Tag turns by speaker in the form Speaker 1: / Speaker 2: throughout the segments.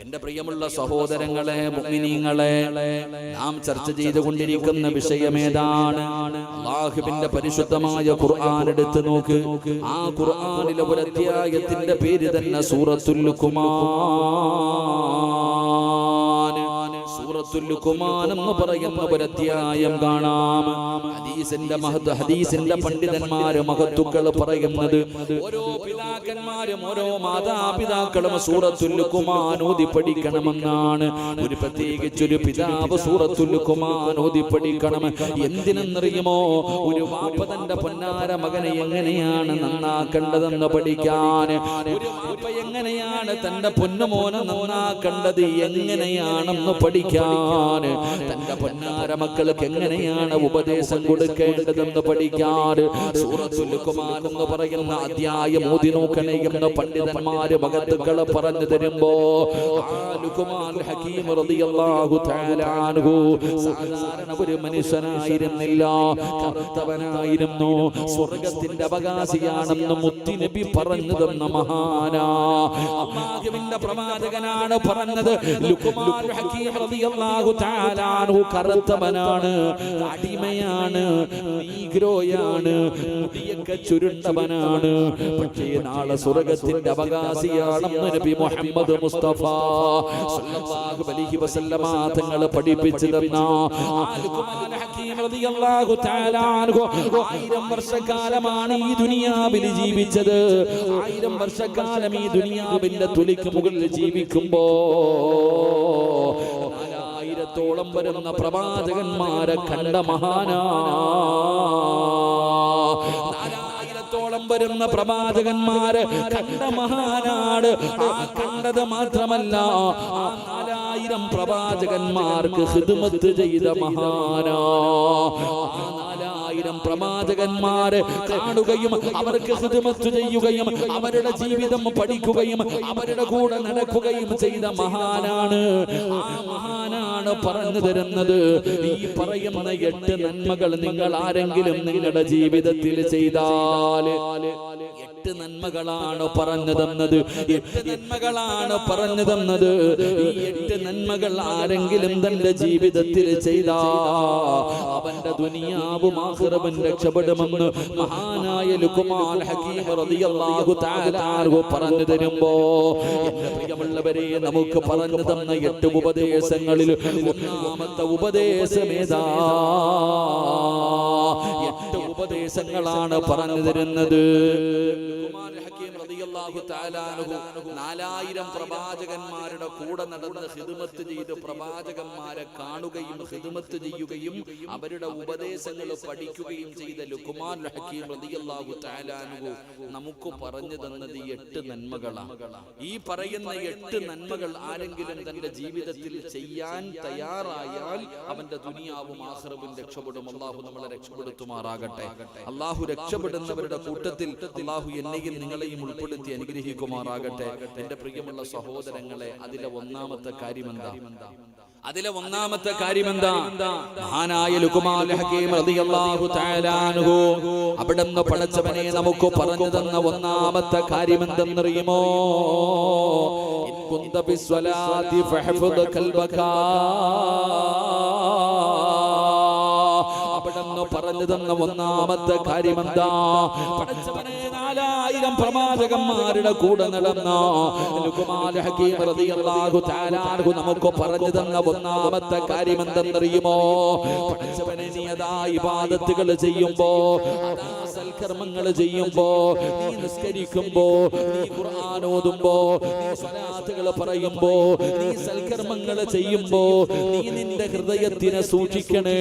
Speaker 1: എന്റെ പ്രിയമുള്ള സഹോദരങ്ങളെ, മുഅ്മിനീങ്ങളെ, നാം ചർച്ച ചെയ്തുകൊണ്ടിരിക്കുന്ന വിഷയമേതാണ്? അല്ലാഹുവിന്റെ പരിശുദ്ധമായ ഖുർആൻ എടുത്തു നോക്ക്. ആ ഖുർആനിലെ ഒരു അധ്യായത്തിന്റെ പേര് തന്നെ സൂറത്തുൽ ലുഖ്മാൻ. സൂറത്തുൽ ലുഖ്മാൻ എന്ന് പറയുന്ന ഒരു അധ്യായം കാണാം. ഹദീസിന്റെ പണ്ഡിതന്മാര് മഹത്തുക്കൾ പറയുന്നത്, ഓരോ പിതാക്കന്മാരും ഓരോ മാതാപിതാക്കളും സൂറത്തുൽ ലുഖ്മാൻ ഓതി പഠിക്കണമെന്നാണ്. ഒരു പ്രത്യേകിച്ചൊരു പിതാവ് സൂറത്തുൽ ലുഖ്മാൻ ഓതി പഠിക്കണം. എന്തിനെന്നറിയുമോ? ഒരു വാപ്പ തന്റെ പൊന്നാര മകനെ എങ്ങനെയാണ് നന്നാക്കേണ്ടതെന്ന് പഠിക്കാൻ, ഒരു വാപ്പ എങ്ങനെയാണ് തന്റെ പൊന്നുമോനെ നന്നാക്കേണ്ടത് എങ്ങനെയാണെന്ന് പഠിക്കാൻ, തന്റെ പൊന്നാര മക്കൾക്ക് എങ്ങനെയാണ് ഉപദേശം കൊടുക്കേണ്ടതെന്ന് പഠിക്കാൻ സൂറത്തുൽ ലുഖ്മാൻ എന്ന് പറയുന്ന അധ്യായം ഓതി നോക്കണേ എന്ന് പണ്ഡിതന്മാര് മഹത്തുക്കൾ പറഞ്ഞു തരുമ്പോ, ലുഖ്മാൻ ഹകീം റളിയല്ലാഹു തആല അൻഹു സാധാരണ ഒരു മനുഷ്യനായിരുന്നില്ല, കറുത്തവനായിരുന്നു. സ്വർഗ്ഗത്തിന്റെ അവകാശിയാണെന്ന് മുത്തുനബി പറഞ്ഞു തന്ന മഹാനാ, അല്ലാഹുവിന്റെ പ്രവാചകനാണ് പറഞ്ഞത്. ലുഖ്മാൻ ഹകീം റളിയല്ലാഹു തആല അൻഹു കറുത്തവനാണ്, അടിമയാണ്, നീഗ്രോയാണ്, മുടിയൊക്കെ ചുരുണ്ടവനാണ്. പക്ഷേ നാളെ സ്വർഗ്ഗത്തിന്റെ അവകാശിയാണെന്ന് നബി മുഹമ്മദ് മുസ്തഫ സല്ലല്ലാഹു അലൈഹി വസല്ലമ തങ്ങൾ പഠിപ്പിച്ചു തന്ന ലുഖ്മാൻ ഹകീം റളിയല്ലാഹു തആല അൻഹു 1000 വർഷക്കാലമാണ് ഈ ദുനിയാവിൽ ജീവിച്ചത്. 1000 വർഷക്കാലം ഈ ദുനിയാവിന്റെ തൊലിക്ക് മുകളിൽ ജീവിക്കുമ്പോ 4000-ഓളം വരുന്ന പ്രവാചകന്മാരെ കണ്ട മഹാനാ. 4000-ഓളം വരുന്ന പ്രവാചകന്മാരെ കണ്ട മഹാനാട്. കണ്ടത് മാത്രമല്ല, 4000 പ്രവാചകന്മാർക്ക് ഖിദ്മത്ത് ചെയ്ത മഹാനാ. 4000 പ്രവാചകന്മാരെ കാണുകയും അവർക്ക് ഖിദ്മത്ത് ചെയ്യുകയും അവരുടെ ജീവിതം പഠിക്കുകയും അവരുടെ കൂടെ നടക്കുകയും ചെയ്ത മഹാനാണ്. ആ മഹാനാണ് പറഞ്ഞു തരുന്നത്, ഈ പറയുന്ന 8 നന്മകൾ നിങ്ങൾ ആരെങ്കിലും നിങ്ങളുടെ ജീവിതത്തിൽ ചെയ്താൽ 8 നന്മകളാണ് പറഞ്ഞു തന്നത്. 8 നന്മകളാണ് പറഞ്ഞു തന്നത്. ഈ 8 നന്മകൾ ആരെങ്കിലും തന്റെ ജീവിതത്തിൽ ചെയ്താ അവന്റെ ദുനിയാവും ആഖിറവും രക്ഷപ്പെടുമെന്ന് മഹാനായ ലുഖ്മാൻ ഹകീം റളിയല്ലാഹു തആല അൻഹു പറഞ്ഞു തരുമ്പോ, എന്റെ പ്രിയമുള്ളവരെ, നമുക്ക് പറഞ്ഞു തന്ന 8 ഉപദേശങ്ങളിൽ ഒന്നാമത്തെ ഉപദേശമേതാ? 8 ഉപദേശങ്ങളാണ് പറഞ്ഞു തരുന്നത്. ലുഖ്മാൻ ഹകീം റളിയല്ലാഹു തആല അൻഹു 4000 പ്രവാചകന്മാരുടെ കൂടെ നടന്ന് ഖിദ്മത്ത് ചെയ്ത് പ്രവാചകന്മാരെ കാണുകയും ഖിദ്മത്ത് ചെയ്യുകയും അവരുടെ ഉപദേശങ്ങൾ പഠിക്കുകയും ചെയ്ത ലുഖ്മാൻ ഹകീം റളിയല്ലാഹു തആല അൻഹു നമുക്ക് പറഞ്ഞു തന്നത് 8 നന്മകളാണ്. ഈ പറയുന്ന 8 നന്മകൾ ആരെങ്കിലും തന്റെ ജീവിതത്തിൽ ചെയ്യാൻ തയ്യാറായാൽ അവന്റെ ദുനിയാവും ആഖിറവും രക്ഷപ്പെടും. അല്ലാഹു നമ്മളെ രക്ഷപ്പെടുത്തുമാറാകട്ടെ. അല്ലാഹു രക്ഷപ്പെടുന്നവരുടെ കൂട്ടത്തിൽ അല്ലാഹു എന്നെയും നിങ്ങളെയും ഉൾപ്പെടുത്തി അനുഗ്രഹിക്കുമാറാകട്ടെ. എന്റെ പ്രിയമുള്ള സഹോദരങ്ങളെ, അതിലെ ഒന്നാമത്തെ കാര്യമെന്താ? മഹാനായ ലുഖ്മാൻ ഹകീം റളിയല്ലാഹു തആല അൻഹു അവിടുന്ന് പടച്ചവനെ നമുക്ക് പറഞ്ഞു തന്ന ഒന്നാമത്തെ കാര്യമെന്തെന്നറിയുമോ? ഇൻ കുന്ത ബിസ്വലാത്തി ഫഹ്ഫദ് ഖൽബക. അവിടുന്ന് പറഞ്ഞു തന്ന ഒന്നാമത്തെ കാര്യമെന്താ? പടച്ചവനെ 4000 പ്രവാചകന്മാരുടെ കൂടെ നടന്ന ലുഖ്മാൻ ഹകീം റളിയല്ലാഹു തആല അൻഹു നമുക്ക് പറഞ്ഞു തന്ന ഒന്നാമത്തെ കാര്യം എന്തെന്നറിയുമോ? പടച്ചവനെ, നീ അതാ ഇബാദത്തുകൾ ചെയ്യുമ്പോ, അതാ സൽക്കർമ്മങ്ങൾ ചെയ്യുമ്പോ, നീ നിസ്കരിക്കുമ്പോ, നീ ഖുർആൻ ഓതുമ്പോ, നീ സ്വലാത്തുകൾ പറയുമ്പോ, നീ സൽക്കർമ്മങ്ങൾ ചെയ്യുമ്പോ നീ നിന്റെ ഹൃദയത്തിനെ സൂക്ഷിക്കണേ.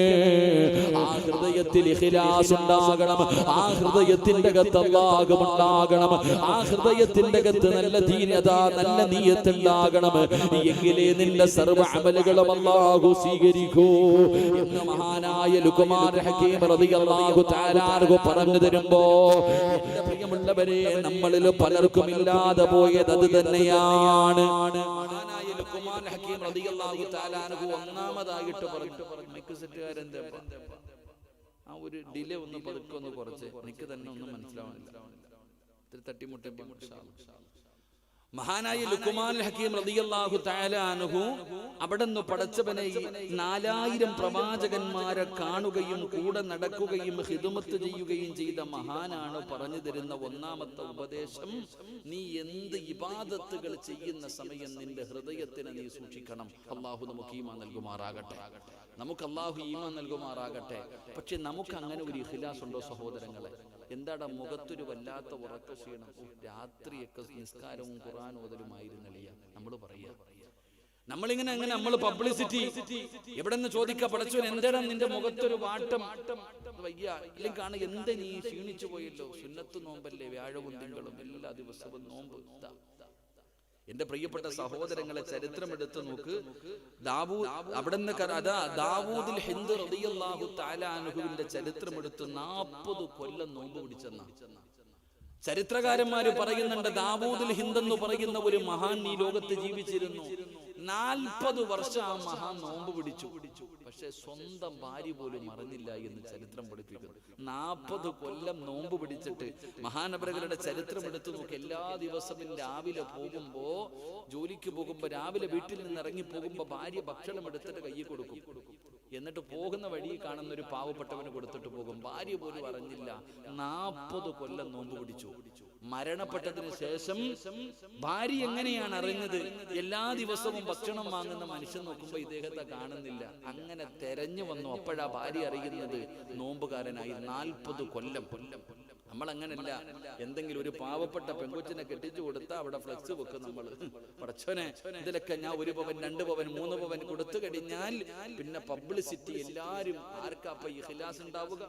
Speaker 1: ആ ഹൃദയത്തിൽ ഇഖ്ലാസ് ഉണ്ടാകണം. ആ ഹൃദയത്തിന്റെ അകത്ത് അല്ലാഹു ഉണ്ടാകണം. ആ ഹൃദയത്തിന്റെ അകത്ത് നല്ല ദീനത, നല്ല നിയ്യത്ത് ഉണ്ടാകണം. എങ്കിലേ നിന്റെ സർവ്വ അമലുകളും അല്ലാഹു സ്വീകരിക്കൂ എന്ന് മഹാനായ ലുഖ്മാൻ ഹകീം റളിയല്ലാഹു തആല അൻഹു പറഞ്ഞു തരുമ്പോ, എന്റെ പ്രിയമുള്ളവരെ, നമ്മളിൽ പലർക്കും ഇല്ലാതെ പോയത് അത് തന്നെയാണ്. മഹാനായ ലുഖ്മാൻ ഹകീം റളിയല്ലാഹു തആല അൻഹു ഒന്നാമതായിട്ട് പറഞ്ഞു, മൈക്ക് സെറ്റുകാരെന്താ ആ ഒരു ഡിലേ ഒന്ന് പതുക്കെ കുറച്ച്, എനിക്ക് തന്നെ ഒന്നും മനസ്സിലാവുന്നില്ല. തട്ടിമുട്ടി. മഹാനായ ലുഖ്മാനുൽ ഹകീം റളിയല്ലാഹു തആല അൻഹു അവിടുന്ന് പടച്ചവനെ 4000 പ്രവാചകന്മാരെ കാണുകയും കൂടെ നടക്കുകയും ഖിദ്മത്ത് ചെയ്യുകയും ചെയ്ത മഹാനാണ് പറഞ്ഞു തരുന്ന ഒന്നാമത്തെ ഉപദേശം, നീ എന്ത് ഇബാദത്തുകൾ ചെയ്യുന്ന സമയം നിന്റെ ഹൃദയത്തിനെ നീ സൂക്ഷിക്കണം. അല്ലാഹു നമുക്ക് ഈമാൻ നൽകുമാറാകട്ടെ, നമുക്ക് അല്ലാഹു ഈമാൻ നൽകുമാറാകട്ടെ. പക്ഷെ നമുക്ക് അങ്ങനെ ഒരു ഇഖ്ലാസ് ഉണ്ടോ സഹോദരങ്ങളെ? എന്താടാ മുഖത്തൊരു വല്ലാത്ത ഉറക്ക ക്ഷീണം, രാത്രിയൊക്കെ നിസ്കാരവും ഖുർആൻ ഓതലുമായിരുന്നില്ല നമ്മൾ പറയാ. നമ്മളിങ്ങനെ അങ്ങനെ നമ്മൾ പബ്ലിസിറ്റി എവിടെ നിന്ന് ചോദിക്കാ, പടച്ചോൻ എന്താടാ നിന്റെ മുഖത്തൊരു വാട്ടം വയ്യ, അല്ലെങ്കിൽ കാണുക എന്താ നീ ക്ഷീണിച്ചു പോയല്ലോ, സുന്നത്ത് നോമ്പല്ലേ, വ്യാഴവും തിങ്കളും എല്ലാ ദിവസവും നോമ്പ്. എന്റെ പ്രിയപ്പെട്ട സഹോദരങ്ങളെ, ചരിത്രം എടുത്തു നോക്ക്. അവിടുന്ന് ദാവൂദുൽ ഹിന്ദ് റളിയല്ലാഹു തആല അൻഹുവിന്റെ ചരിത്രം എടുത്ത് 40 കൊല്ലം നോമ്പ് പിടിച്ചെന്ന ചരിത്രകാരന്മാര് പറയുന്നുണ്ട്. ദാവൂദുൽ ഹിന്ദ് എന്ന് പറയുന്ന ഒരു മഹാൻ ഈ ലോകത്ത് ജീവിച്ചിരുന്നു. 40 വർഷം ആ മഹാൻ നോമ്പ് പിടിച്ചു. പക്ഷെ സ്വന്തം ഭാര്യ പോലും അറിഞ്ഞില്ല എന്ന് ചരിത്രം പഠിപ്പിക്കുന്നു. 40 കൊല്ലം നോമ്പ് പിടിച്ചിട്ട് മഹാനവറുകളുടെ ചരിത്രം എടുത്തു നോക്കി. എല്ലാ ദിവസവും രാവിലെ പോകുമ്പോ, ജോലിക്ക് പോകുമ്പോ, രാവിലെ വീട്ടിൽ നിന്ന് ഇറങ്ങി പോകുമ്പോ ഭാര്യ ഭക്ഷണം എടുത്തിട്ട് കയ്യിൽ കൊടുക്കും. എന്നിട്ട് പോകുന്ന വഴി കാണുന്ന ഒരു പാവപ്പെട്ടവന് കൊടുത്തിട്ട് പോകും. ഭാര്യ പോലും അറിഞ്ഞില്ല. 40 കൊല്ലം നോമ്പ് പിടിച്ചു. മരണപ്പെട്ടതിന് ശേഷം ഭാര്യ എങ്ങനെയാണ് അറിഞ്ഞത്? എല്ലാ ദിവസവും ഭക്ഷണം വാങ്ങുന്ന മനുഷ്യൻ നോക്കുമ്പോ ഇദ്ദേഹത്തെ കാണുന്നില്ല. അങ്ങനെ തെരഞ്ഞു വന്നു. അപ്പോഴാ ഭാര്യ അറിയുന്നത് നോമ്പുകാരനായി. 40 കൊല്ലം. നമ്മൾ അങ്ങനല്ല. എന്തെങ്കിലും ഒരു പാവപ്പെട്ട പെൺകൊച്ചിനെ കെട്ടിച്ചു കൊടുത്താൽ അവിടെ ഫ്ലെക്സ് വെക്കും നമ്മൾ. പടച്ചോനെ ഇതിലൊക്കെ ഞാൻ 1 പവൻ 2 പവൻ 3 പവൻ കൊടുത്തു കഴിഞ്ഞാൽ പിന്നെ പബ്ലിസിറ്റി. എല്ലാരും ആർക്കാപ്പ ഇഖ്ലാസ് ഉണ്ടാവുക?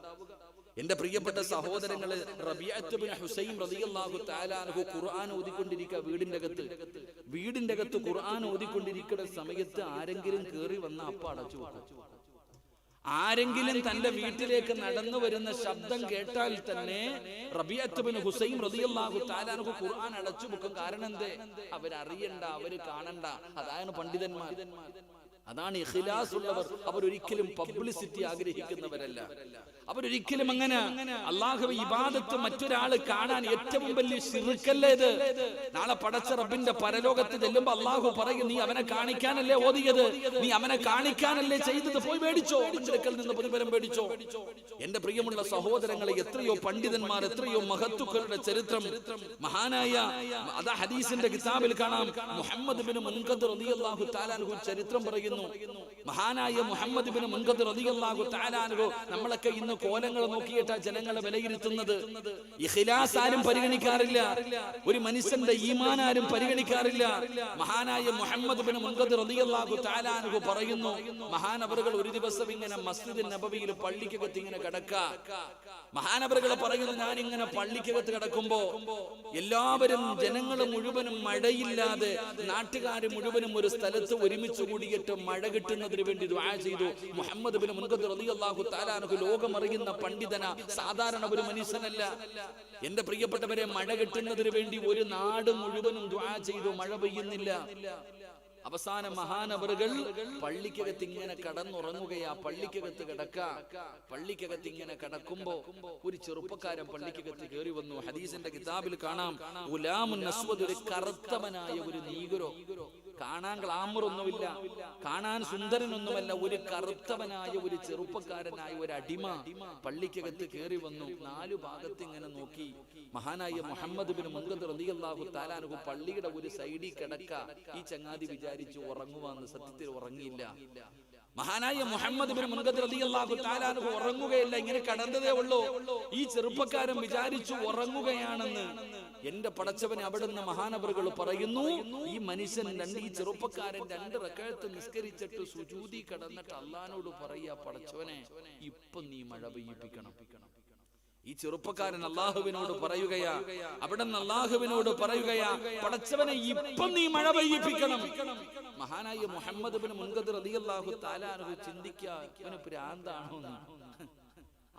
Speaker 1: എന്റെ പ്രിയപ്പെട്ട സഹോദരങ്ങളെ, റബീഅത്ത് ബിൻ ഹുസൈൻ റളിയല്ലാഹു തആല അൻഹു ഖുർആൻ ഓതിക്കൊണ്ടിരിക്കുക വീടിന്റെ അകത്ത് ഖുർആൻ ഓതിക്കൊണ്ടിരിക്കുന്ന സമയത്ത് ആരെങ്കിലും കേറി വന്ന അപ്പ അടച്ചു വെക്കും. ആരെങ്കിലും തന്റെ വീട്ടിലേക്ക് നടന്നു വരുന്ന ശബ്ദം കേട്ടാൽ തന്നെ റബീഅത്ത് ബിൻ ഹുസൈൻ റളിയല്ലാഹു തആല അൻഹു ഖുർആൻ അടച്ചു വെക്കും. കാരണം എന്തേ? അവരറിയണ്ട, അവര് കാണണ്ട. അതാണ് പണ്ഡിതന്മാർ, അതാണ് ഇഖ്ലാസ് ഉള്ളവർ. അവരൊരിക്കലും പബ്ലിസിറ്റി ആഗ്രഹിക്കുന്നവരല്ല. അവരൊരിക്കലും അങ്ങനെ അല്ലാഹുവേ ഇബാദത്ത് മറ്റൊരാൾ കാണാൻ ഏറ്റവും വലിയ ശിർക്കല്ലേ ഇത്? നാളെ പടച്ച റബ്ബിന്റെ പരലോകത്ത് ചെല്ലുമ്പോൾ അല്ലാഹു പറയും, നീ അവനെ കാണിക്കാനല്ലേ ഓതിയത്, നീ അവനെ കാണിക്കാനല്ലേ ചെയ്തത്, പോയി മേടിച്ചോ, അടുക്കൽ നിന്ന് പ്രതിഫലം മേടിച്ചോ. എന്റെ പ്രിയമുള്ള സഹോദരങ്ങളെ, എത്രയോ പണ്ഡിതന്മാർ, എത്രയോ മഹത്തുക്കളുടെ ചരിത്രം മഹാനായ അതാ ഹദീസിന്റെ കിതാബിൽ കാണാം. മുഹമ്മദ് ബിൻ മുൻകദർ റളിയല്ലാഹു തആല അൻഹു ചരിത്രം പറയുന്നു. മഹാനായ മുഹമ്മദ് ബിൻ മുൻകദർ റളിയല്ലാഹു തആല അൻഹു, നമ്മളൊക്കെ ഇന്ന് കോലങ്ങൾ നോക്കിയിട്ടാ ജനങ്ങളെ വിലയിരുത്തുന്നത്. ഇഖ്ലാസ് ആരും പരിഗണിക്കാറില്ല, ഒരു മനുഷ്യന്റെ ഈമാൻ ആരും പരിഗണിക്കാറില്ല. മഹാനായ മുഹമ്മദ് ബിൻ മുൻകദർ റളിയല്ലാഹു തആല അൻഹു പറയുന്നു, മഹാനവറുകൾ ഒരു ദിവസം ഇങ്ങനെ മസ്ജിദ് നബവിയിൽ പള്ളിക്കകത്ത് ഇങ്ങനെ കിടക്കുക. മഹാനവറുകൾ പറയുന്നു, ഞാൻ ഇങ്ങനെ പള്ളിക്കകത്ത് കിടക്കുമ്പോ എല്ലാവരും, ജനങ്ങൾ മുഴുവനും മഴയില്ലാതെ, നാട്ടുകാര് മുഴുവനും ഒരു സ്ഥലത്ത് ഒരുമിച്ച് കൂടിയിട്ട് മഴ കിട്ടുന്നതിന് വേണ്ടി ദുആ ചെയ്തു. മുഹമ്മദ് ബിൻ മുൻകദർ റളിയല്ലാഹു തആല അൻഹു ലോകം അറിയുന്ന പണ്ഡിതന, സാധാരണ ഒരു മനുഷ്യനല്ല. എന്റെ പ്രിയപ്പെട്ടവരെ, മഴ കിട്ടുന്നതിന് വേണ്ടി ഒരു നാട് മുഴുവനും ദുആ ചെയ്തു, മഴ പെയ്യുന്നില്ല. അവസാന മഹാനവറുകൾ പള്ളിക്കകത്ത് ഇങ്ങനെ കടന്നുറങ്ങുകയാ. പള്ളിക്കകത്ത് പള്ളിക്കകത്ത് ഇങ്ങനെ കിടക്കുമ്പോ ഒരു ചെറുപ്പക്കാരൻ പള്ളിക്കകത്ത് കയറി വന്നു. ഹദീസിന്റെ കിതാബിൽ കാണാം, ഗുലാമുൻ അസ്വദ്, ഒരു കറുത്തവനായ ഒരു നീഗ്രോ. കാണാൻ ഗ്ലാമറൊന്നുമില്ല, കാണാൻ സുന്ദരനൊന്നുമല്ല, ഒരു കറുത്തവനായ ഒരു ചെറുപ്പക്കാരനായ ഒരു അടിമ പള്ളിക്കകത്ത് കയറി വന്നു. 4 ഭാഗത്ത് ഇങ്ങനെ നോക്കി. മഹാനായ മുഹമ്മദ് ബിൻ മുൻകദർ റളിയല്ലാഹു തആല അൻഹു പള്ളിയുടെ ഒരു സൈഡിൽ കിടക്ക. ഈ ചങ്ങാതി വിചാരിച്ചു ഉറങ്ങുവാന്ന്. സത്യത്തിൽ ഉറങ്ങിയില്ല. മഹാനായ മുഹമ്മദ് ബിൻ മുൻകദർ റളിയല്ലാഹു തആല അൻഹു ഉറങ്ങുകയല്ല, ഇങ്ങനെ കടന്നതേ ഉള്ളൂ. ഈ ചെറുപ്പക്കാരൻ വിചാരിച്ചു ഉറങ്ങുകയാണെന്ന്. എന്റെ പടച്ചവനെ, അവിടുന്ന് മഹാനവറുകൾ പറയുന്നു, ഈ മനുഷ്യൻ ഈ ചെറുപ്പക്കാരൻ 2 റക്അത്ത് നിസ്കരിച്ചിട്ട് സുജൂദി കടന്നിട്ട് അല്ലാഹുവോട് പറയാ, പടച്ചവനെ ഇപ്പൊ നീ മഴ പെയ്യിപ്പിക്കണം. ഈ ചെറുപ്പക്കാരൻ അല്ലാഹുവിനോട് പറയുകയാ, അവിടുന്ന് അല്ലാഹുവിനോട് പറയുകയാ, പടച്ചവനെ ഇപ്പം നീ മഴ പെയ്യിപ്പിക്കണം. മഹാനായ മുഹമ്മദ് ബിൻ മുൻകദർ റളിയല്ലാഹു തആല അൻഹു ചിന്തിക്കുക, ഇവന് ഭ്രാന്താണോ?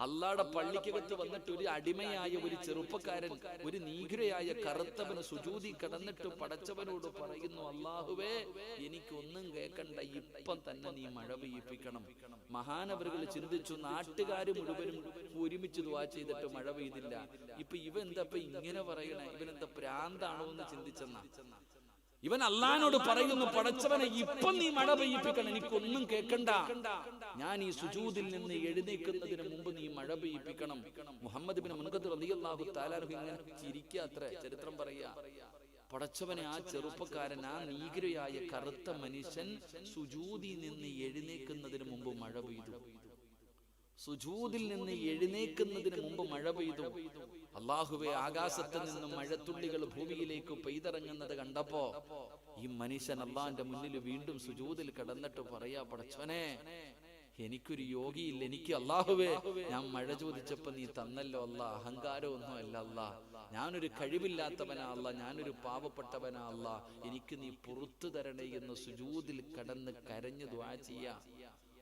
Speaker 1: അള്ളാഹുടെ പള്ളിക്കകത്ത് വന്നിട്ട് ഒരു അടിമയായ ഒരു ചെറുപ്പക്കാരൻ, ഒരു നീഗ്രയായ കറുത്തവന് സുജൂദി കടന്നിട്ട് പടച്ചവനോട് പറയുന്നു, അല്ലാഹുവേ എനിക്കൊന്നും കേൾക്കണ്ട, ഇപ്പം തന്നെ നീ മഴ പെയ്യിപ്പിക്കണം. മഹാനവറുകൾ ചിന്തിച്ചു, നാട്ടുകാർ മുഴുവനും ഒരുമിച്ച് ദുആ ചെയ്തിട്ട് മഴ പെയ്തില്ല. ഇപ്പൊ ഇവ എന്താ ഇങ്ങനെ പറയണേ? ഇവനെന്താ ഭ്രാന്താണോ എന്ന് ചിന്തിച്ചെന്ന ഇവൻ അള്ളാഹിനോട് പറയുന്നു, പടച്ചവനെ ഇപ്പം നീ മഴ പെയ്യിപ്പിക്കണം, എനിക്കൊന്നും കേൾക്കണ്ട, ഞാൻ ഈ സുജൂദിൽ നിന്ന് എഴുന്നേൽക്കുന്നതിന് മുമ്പ് നീ മഴ പെയ്യിപ്പിക്കണം. മുഹമ്മദ് ബിൻ മുൻകദർ റളിയല്ലാഹു തആല അൻഹു ഇങ്ങനെ ചിരിക്കാത്രേ, ചരിത്രം പറയാ. പടച്ചവനെ, ആ ചെറുപ്പക്കാരൻ, ആ നീഗ്രയായ കറുത്ത മനുഷ്യൻ സുജൂദിൽ നിന്ന് എഴുന്നേൽക്കുന്നതിന് മുമ്പ് മഴ പെയ്തു. സുജൂദിൽ നിന്ന് എഴുന്നേൽക്കുന്നതിന് മുമ്പ് മഴ പെയ്തു. അല്ലാഹുവേ, ആകാശത്ത് നിന്ന് മഴത്തുള്ളികൾ ഭൂമിയിലേക്ക് പെയ്തിറങ്ങുന്നത് കണ്ടപ്പോ ഈ മനുഷ്യൻ അള്ളാന്റെ മുന്നിൽ വീണ്ടും സുജൂദിൽ കിടന്നിട്ട് പറയാ, പടച്ചവനെ, എനിക്കൊരു യോഗിയില്ല, എനിക്ക് അല്ലാഹുവേ ഞാൻ മഴ ചോദിച്ചപ്പോ നീ തന്നല്ലോ അല്ലാ, അഹങ്കാരമൊന്നും അല്ല അല്ലാ, ഞാനൊരു കഴിവില്ലാത്തവനാ അല്ലാ, ഞാനൊരു പാവപ്പെട്ടവനാ അല്ലാ, എനിക്ക് നീ പുറത്തു തരണേ എന്ന് സുജൂദിൽ കിടന്ന് കരഞ്ഞു ദുആ ചെയ്യാ.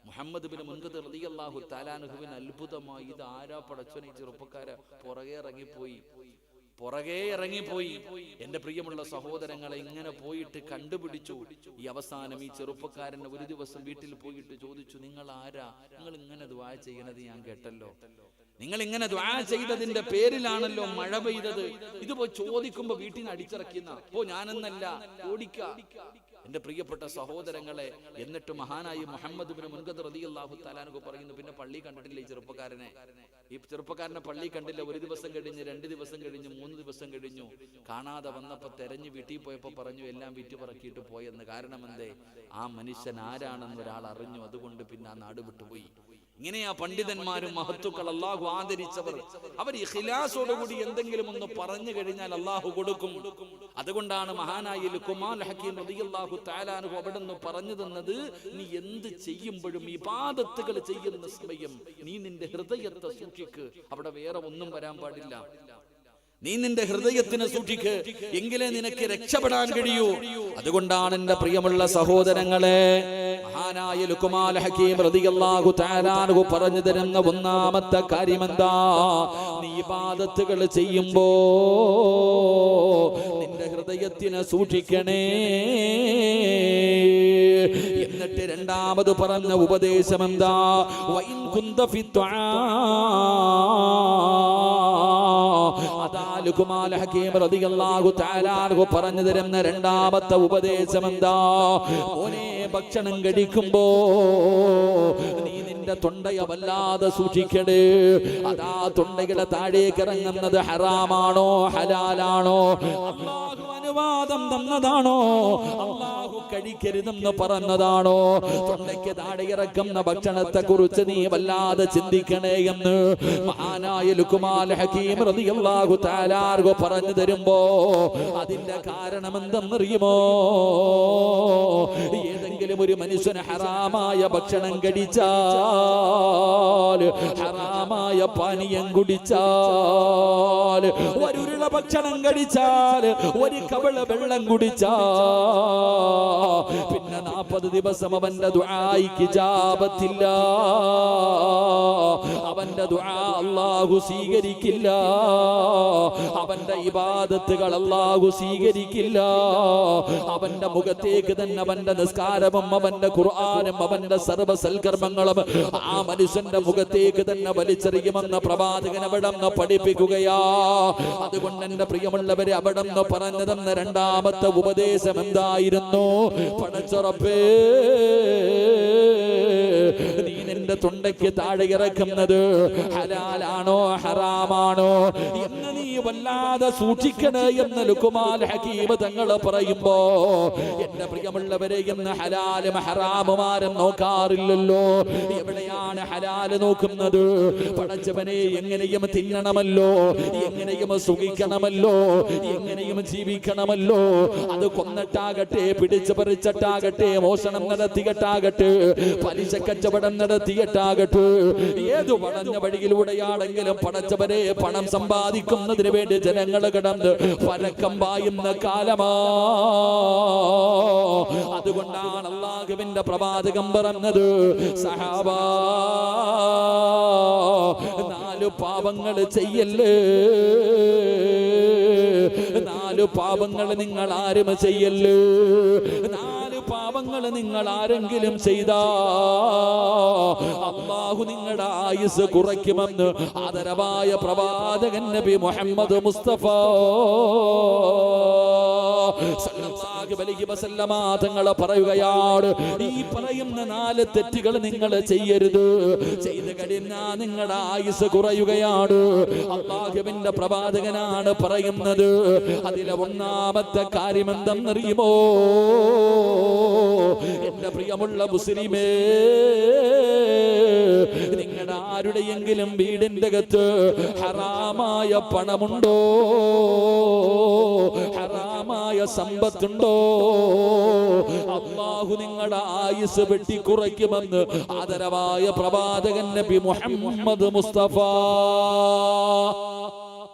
Speaker 1: മുഹമ്മദ് ബിൻ മുൻകദർ റളിയല്ലാഹു തആല അൻഹുവിന് അത്ഭുതമായി, ഇത് ആരാ പടച്ചവനെ, ചെറുപ്പക്കാരെ പുറകെ ഇറങ്ങിപ്പോയി. എന്റെ പ്രിയമുള്ള സഹോദരങ്ങളെ, ഇങ്ങനെ പോയിട്ട് കണ്ടുപിടിച്ചു. ഈ അവസാനം ഈ ചെറുപ്പക്കാരനെ ഒരു ദിവസം വീട്ടിൽ പോയിട്ട് ചോദിച്ചു, നിങ്ങൾ ആരാ, നിങ്ങൾ ഇങ്ങനെ ദുആ ചെയ്യണത് ഞാൻ കേട്ടല്ലോ, നിങ്ങൾ ഇങ്ങനെ ദുആ ചെയ്തതിന്റെ പേരിലാണല്ലോ മഴ പെയ്തത്, ഇത് പോയി ചോദിക്കുമ്പോ വീട്ടിൽ നിന്ന് അടിച്ചിറക്കുന്ന ഞാനെന്നല്ല, ഓടിക്ക. എന്റെ പ്രിയപ്പെട്ട സഹോദരങ്ങളെ, എന്നിട്ട് മഹാനായി മുഹമ്മദ് ബിൻ മുൻകദർ റളിയല്ലാഹു തആല അൻഹു പറയുന്നു, പിന്നെ പള്ളി കണ്ടിട്ടില്ല ഈ ചെറുപ്പക്കാരനെ പള്ളി കണ്ടില്ല. ഒരു ദിവസം കഴിഞ്ഞ്, 2 ദിവസം കഴിഞ്ഞ്, 3 ദിവസം കഴിഞ്ഞു, കാണാതെ വന്നപ്പോ തെരഞ്ഞു വീട്ടിൽ പോയപ്പോ പറഞ്ഞു എല്ലാം വിറ്റ് പറക്കിയിട്ട് പോയെന്ന്. കാരണം എന്തേ, ആ മനുഷ്യൻ ആരാണെന്ന് ഒരാൾ അറിഞ്ഞു, അതുകൊണ്ട് പിന്നെ ആ നാട് വിട്ടുപോയി. ഇങ്ങനെയാ പണ്ഡിതന്മാരും മഹത്തുക്കൾ, അള്ളാഹു ആദരിച്ചവർ, അവർ ഇഖ്ലാസോടുകൂടി എന്തെങ്കിലും ഒന്ന് പറഞ്ഞു കഴിഞ്ഞാൽ അള്ളാഹു കൊടുക്കും. അതുകൊണ്ടാണ് മഹാനായ ലുഖ്മാൻ ഹക്കീം റളിയല്ലാഹു തആല അൻഹു അവിടുന്ന് പറഞ്ഞു തന്നത്, നീ എന്ത് ചെയ്യുമ്പോഴും ഇബാദത്തുകൾ ചെയ്യുന്ന സമയം നീ നിന്റെ ഹൃദയത്തെ സൂക്ഷിക്ക്, അവിടെ വേറെ ഒന്നും വരാൻ പാടില്ല. നീ നിന്റെ ഹൃദയത്തിനെ സൂക്ഷിക്ക്, എങ്കിലേ നിനക്ക് രക്ഷപ്പെടാൻ കഴിയൂ. അതുകൊണ്ടാണ് എന്റെ പ്രിയമുള്ള സഹോദരങ്ങളെ, മഹാനായ ലുഖ്മാൻ ഹക്കീം റളിയല്ലാഹു തആല അൻഹു പറഞ്ഞു തരുന്ന ഒന്നാമത്തെ കാര്യമെന്താ, നീ ഇബാദത്തുകൾ ചെയ്യുമ്പോ നിന്റെ ഹൃദയത്തിനെ സൂക്ഷിക്കണേ. എന്നിട്ട് രണ്ടാമത് പറഞ്ഞ ഉപദേശം എന്താ, വഇൻ കുന്ത ഫി ദുആ, അതാ ലുഖ്മാൻ ഹക്കീം റളിയല്ലാഹു തആല അൻഹു പറഞ്ഞു തരുന്ന രണ്ടാമത്തെ ഉപദേശം എന്താ, മോനെ, ഭക്ഷണം കഴിക്കുമ്പോ നീ നിന്റെ തൊണ്ടയെ വല്ലാതെ സൂക്ഷിക്കണേ. അതാ തൊണ്ടയുടെ താഴേക്ക് ഇറങ്ങുന്നത് ഹറാമാണോ ഹലാലാണോ, അല്ലാഹു അനുവാദം തന്നതാണോ, അല്ലാഹു കഴിക്കരുതെന്ന് പറഞ്ഞതാണോ, തൊണ്ടയ്ക്ക് താഴെ ഇറക്കുന്ന ഭക്ഷണത്തെ കുറിച്ച് നീ വല്ലാതെ ചിന്തിക്കണേ എന്ന് മഹാനായ ലുഖ്മാൻ ഹക്കീം റളിയല്ലാഹു തആല അൻഹു പറഞ്ഞു തരുമ്പോ അതിന്റെ കാരണം എന്തെന്നറിയുമോ, ഏതെങ്കിലും ഒരു മനുഷ്യന് ഹറാമായ ഭക്ഷണം കഴിച്ചാൽ, ഹറാമായ പാനീയം കുടിച്ചാൽ, ഒരു ഉരുള ഭക്ഷണം കഴിച്ചാൽ, ഒരു കവള വെള്ളം കുടിച്ചാൽ, പിന്നെ 40 ദിവസം അവന്റെ ദുആയിക്ക് ഇജാബത്തില്ല, അവന്റെ ദുആ അല്ലാഹു സ്വീകരിക്കില്ല, അവന്റെ ഇബാദത്തുകൾ അല്ലാഹു സ്വീകരിക്കില്ല. അവന്റെ മുഖത്തേക്ക് തന്നെ അവന്റെ നിസ്കാരവും അവന്റെ ഖുർആനും അവന്റെ സർവ്വ സൽക്കർമ്മങ്ങളും ആ മനുഷ്യന്റെ മുഖത്തേക്ക് തന്നെ വലിച്ചെറിയുമെന്ന് പ്രവാചകൻ അവിടുന്ന് പഠിപ്പിക്കുകയാ. അതുകൊണ്ട് എന്റെ പ്രിയമുള്ളവരെ, അവിടുന്ന് പറഞ്ഞതെന്ന രണ്ടാമത്തെ ഉപദേശം എന്തായിരുന്നു, പടച്ച റബ്ബേ, നീ നിന്റെ തൊണ്ടയ്ക്ക് താഴെ ഇറക്കുന്നത് ഹലാലാണോ ഹറാമാണോ എന്ന് നീ വല്ലാതെ സൂക്ഷിക്കണേ എന്ന് ലുഖ്മാൻ ഹക്കീം തങ്ങൾ പറയുമ്പോ, എന്റെ പ്രിയമുള്ളവരെ, എന്ന് ഹലാലും ഹറാമും ആരും നോക്കാറില്ലല്ലോ. എവിടെയാണ് ഹലാല് നോക്കുന്നത്? പടച്ചവനെ, എങ്ങനെയും തിന്നണമല്ലോ, എങ്ങനെയും സുഖിക്കണമല്ലോ, എങ്ങനെയും ജീവിക്കണമല്ലോ. അത് കൊന്നിട്ടാകട്ടെ, പിടിച്ചു പറിച്ചിട്ടാകട്ടെ, മോഷണം നടത്തിയിട്ടാകട്ടെ, പലിശ കച്ചവടം നടത്തിയിട്ടാകട്ടെ, ഏതു വളഞ്ഞ വഴിയിലൂടെയാണെങ്കിലും പടച്ചവരെ പണം സമ്പാദിക്കുന്നതിന് വേണ്ടി ജനങ്ങൾ കിടന്ന് പരക്കം പായുന്ന കാലമാ. അതുകൊണ്ടാണ് അല്ലാഹുവിന്റെ പ്രവാചകൻ പറഞ്ഞത്, സഹാബാ, 4 പാപങ്ങൾ ചെയ്യല്ലേ, 4 പാപങ്ങൾ നിങ്ങൾ ആരും ചെയ്യല്ലേ. 4 പാപങ്ങൾ നിങ്ങൾ ആരെങ്കിലും ചെയ്താ അല്ലാഹു നിങ്ങളുടെ ആയുസ് കുറയ്ക്കുമെന്ന് ആദരവായ പ്രവാചകൻ നബി മുഹമ്മദ് മുസ്തഫ സല്ലല്ലാഹു സ്വല്ലല്ലാഹു അലൈഹി വസല്ലമ തങ്ങൾ പറയുകയാണ്, ഈ പറയുന്ന 4 തെറ്റുകൾ നിങ്ങൾ ചെയ്യരുത്. ചെയ്തു കഴിഞ്ഞാൽ നിങ്ങളുടെ ആയുസ് കുറയുകയാണ്. അല്ലാഹുവിന്റെ പ്രവാചകനാണ് പറയുന്നത്. അതിലെ ഒന്നാമത്തെ കാര്യം എന്തെന്നറിയുമോ? എന്റെ പ്രിയമുള്ള മുസ്ലിമേ, നിങ്ങളുടെ ആരുടെയെങ്കിലും വീടിന്റെ അകത്ത് ഹറാമായ പണമുണ്ടോ, ഹറാമായ സമ്പത്തുണ്ടോ, അല്ലാഹു നിങ്ങളുടെ ആയുസ് വെട്ടിക്കുറയ്ക്കുമെന്ന് ആദരവായ പ്രവാചകൻ നബി മുഹമ്മദ് മുസ്തഫ